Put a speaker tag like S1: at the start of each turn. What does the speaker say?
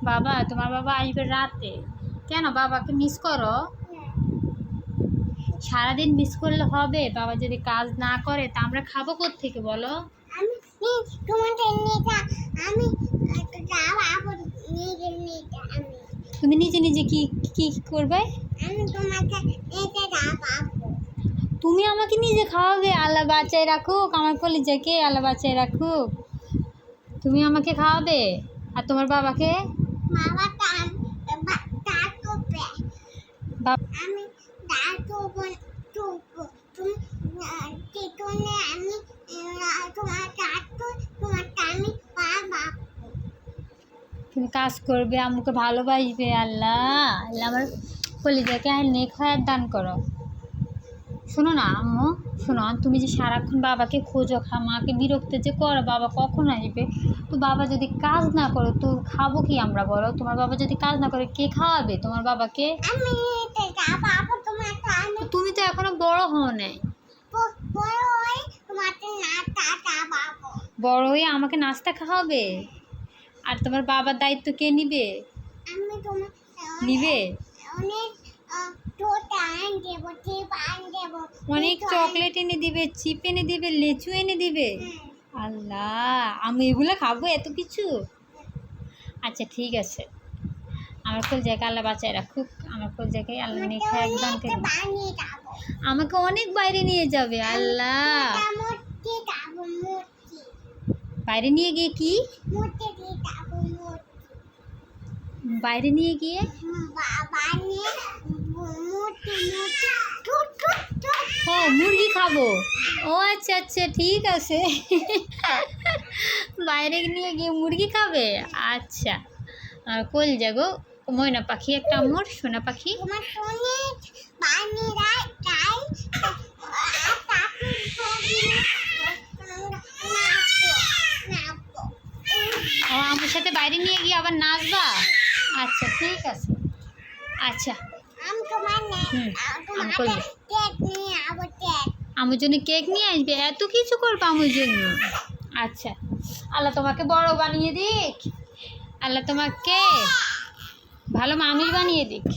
S1: বাবা, তোমার বাবা আসবে রাতে। কেন, বাবাকে মিস করো? সারাদিন মিস করলে হবে? বাবা যদি কাজ না করে তা আমরা খাবো কোত্থেকে বলো? তুমি নিজে নিজে কি কি করবে? তুমি আমাকে নিজে খাওয়াবে? আল্লাহ বাঁচায় রাখুক আমার কলিজাকে, আল্লাহ বাঁচায় রাখুক। তুমি আমাকে খাওয়াবে আর তোমার বাবাকে? তুমি কাজ করবে, আমাকে ভালোবাসবে। আল্লাহ আল্লাহ আমার কলিজাকে আর নেক হায়াত দান করো। শোনো না আম্মু, শোনো, তুমি যে সারাক্ষণ বাবাকে খোঁজো, মাকে বিরক্ত যে করো বাবা কখন আসবে, তো বাবা যদি কাজ না করো তো খাবো কি আমরা বলো? তোমার বাবা যদি কাজ না করে কে খাওয়াবে তোমার বাবাকে? তুমি তো এখনো বড় হও নাই। বড় হয়ে আমাকে নাস্তা খাওয়াবে? আর তোমার বাবার দায়িত্ব কে নিবে? নিবে? অনেক চকলেট এনে দিবে, চিপ এনে দিবে, লেচু এনে দিবে। আল্লাহ, আমি এগুলো খাবো এত কিছু? আচ্ছা ঠিক আছে, আমার কোল জায়গায় আল্লাহ বাঁচায় রাখুক, আমার কোল জায়গায় আল্লাহ নেখা একদম। আমাকে অনেক বাইরে নিয়ে যাবে আল্লাহ। বাইরে নিয়ে গিয়ে কি? বাইরে নিয়ে গিয়ে ও মুরগি খাবো। ও আচ্ছা আচ্ছা ঠিক আছে। বাইরে নিয়ে গিয়ে মুরগি খাবে? আচ্ছা, আর কোল যাগো ময়না পাখি একটা, আমার সোনা পাখি। ও আমার সাথে বাইরে নিয়ে গিয়ে আবার নাচবা? আচ্ছা ঠিক আছে। আচ্ছা আমার জন্য কেক নিয়ে আসবে? এত কিছু করবো আমার জন্য? আচ্ছা, আল্লাহ তোমাকে বড় বানিয়ে দিক, আল্লাহ তোমাকে ভালো মানুষ বানিয়ে দিক।